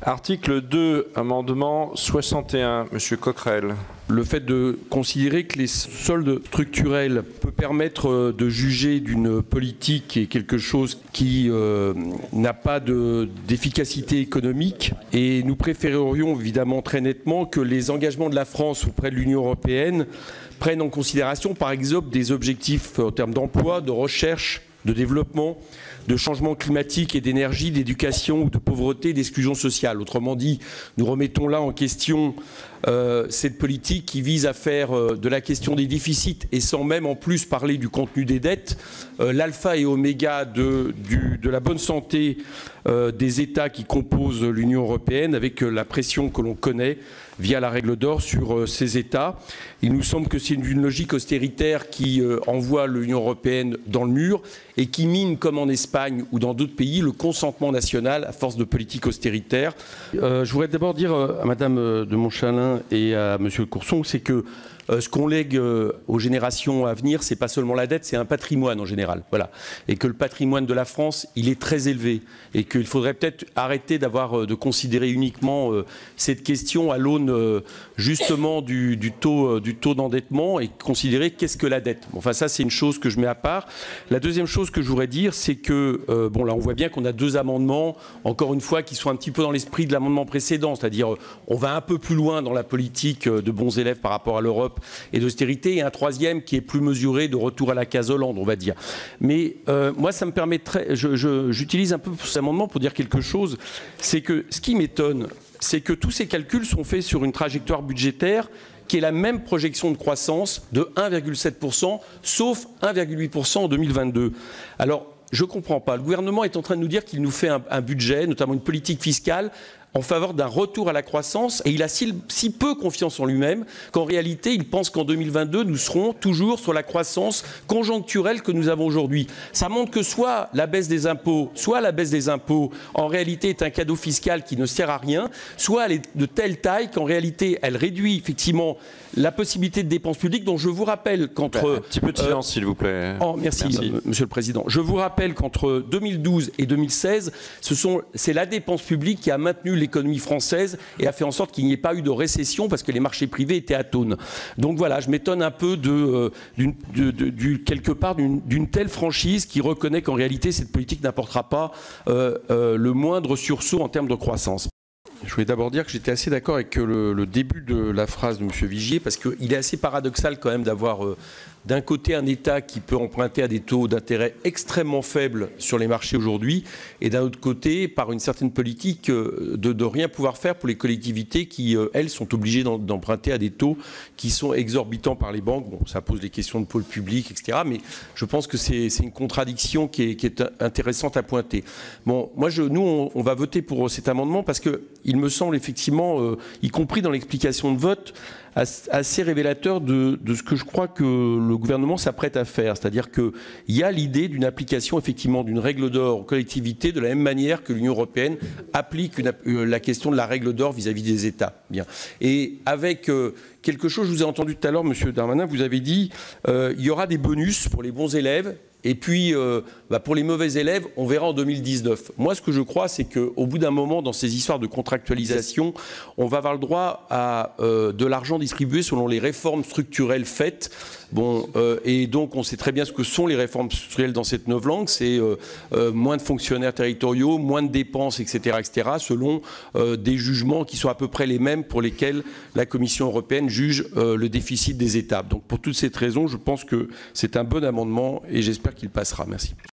Article 2, amendement 61, Monsieur Coquerel. Le fait de considérer que les soldes structurels peut permettre de juger d'une politique est quelque chose qui n'a pas d'efficacité économique, et nous préférerions évidemment très nettement que les engagements de la France auprès de l'Union européenne prennent en considération par exemple des objectifs en termes d'emploi, de recherche, de développement, de changement climatique et d'énergie, d'éducation ou de pauvreté, d'exclusion sociale. Autrement dit, nous remettons là en question cette politique qui vise à faire de la question des déficits, et sans même en plus parler du contenu des dettes, l'alpha et oméga de la bonne santé des États qui composent l'Union européenne, avec la pression que l'on connaît via la règle d'or sur ces États. Il nous semble que c'est une logique austéritaire qui envoie l'Union européenne dans le mur et qui mine, comme en Espagne ou dans d'autres pays, le consentement national à force de politique austéritaire. Je voudrais d'abord dire à Madame de Montchalin et à Monsieur Courson, c'est que ce qu'on lègue aux générations à venir, c'est pas seulement la dette, c'est un patrimoine en général. Voilà. Et que le patrimoine de la France, il est très élevé. Et qu'il faudrait peut-être arrêter de considérer uniquement cette question à l'aune justement du taux d'endettement, et considérer qu'est-ce que la dette. Enfin, ça, c'est une chose que je mets à part. La deuxième chose que je voudrais dire, c'est que, bon, là, on voit bien qu'on a deux amendements, encore une fois, qui sont un petit peu dans l'esprit de l'amendement précédent. C'est-à-dire, on va un peu plus loin dans la politique de bons élèves par rapport à l'Europe et d'austérité, et un troisième qui est plus mesuré, de retour à la case Hollande, on va dire. Mais moi, ça me permettrait, j'utilise un peu cet amendement pour dire quelque chose, c'est que ce qui m'étonne, c'est que tous ces calculs sont faits sur une trajectoire budgétaire qui est la même projection de croissance de 1,7%, sauf 1,8% en 2022. Alors, je ne comprends pas. Le gouvernement est en train de nous dire qu'il nous fait un budget, notamment une politique fiscale, en faveur d'un retour à la croissance, et il a si peu confiance en lui-même qu'en réalité, il pense qu'en 2022, nous serons toujours sur la croissance conjoncturelle que nous avons aujourd'hui. Ça montre que soit la baisse des impôts, en réalité, est un cadeau fiscal qui ne sert à rien, soit elle est de telle taille qu'en réalité, elle réduit effectivement la possibilité de dépenses publiques, dont je vous rappelle qu'entre... Un petit peu de silence, s'il vous plaît. Oh, merci, Monsieur le Président. Je vous rappelle qu'entre 2012 et 2016, c'est la dépense publique qui a maintenu l'économie française et a fait en sorte qu'il n'y ait pas eu de récession, parce que les marchés privés étaient atones. Donc voilà, je m'étonne un peu quelque part d'une telle franchise qui reconnaît qu'en réalité cette politique n'apportera pas le moindre sursaut en termes de croissance. Je voulais d'abord dire que j'étais assez d'accord avec le début de la phrase de M. Vigier, parce qu'il est assez paradoxal quand même d'avoir d'un côté un État qui peut emprunter à des taux d'intérêt extrêmement faibles sur les marchés aujourd'hui, et d'un autre côté, par une certaine politique, de rien pouvoir faire pour les collectivités qui, elles, sont obligées d'emprunter à des taux qui sont exorbitants par les banques. Bon, ça pose des questions de pôle public, etc. Mais je pense que c'est une contradiction qui est intéressante à pointer. Bon, nous, on va voter pour cet amendement parce qu'il me semble effectivement, y compris dans l'explication de vote, assez révélateur de ce que je crois que le gouvernement s'apprête à faire. C'est-à-dire qu'il y a l'idée d'une application effectivement d'une règle d'or aux collectivités, de la même manière que l'Union européenne applique la question de la règle d'or vis-à-vis des États. Bien. Et avec quelque chose, je vous ai entendu tout à l'heure, Monsieur Darmanin, vous avez dit il y aura des bonus pour les bons élèves. Et puis, pour les mauvais élèves, on verra en 2019. Moi, ce que je crois, c'est qu'au bout d'un moment, dans ces histoires de contractualisation, on va avoir le droit à de l'argent distribué selon les réformes structurelles faites. Bon, et donc, on sait très bien ce que sont les réformes structurelles dans cette novlangue. C'est moins de fonctionnaires territoriaux, moins de dépenses, etc., selon des jugements qui sont à peu près les mêmes pour lesquels la Commission européenne juge le déficit des États. Donc, pour toutes ces raisons, je pense que c'est un bon amendement et j'espère qu'il passera. Merci.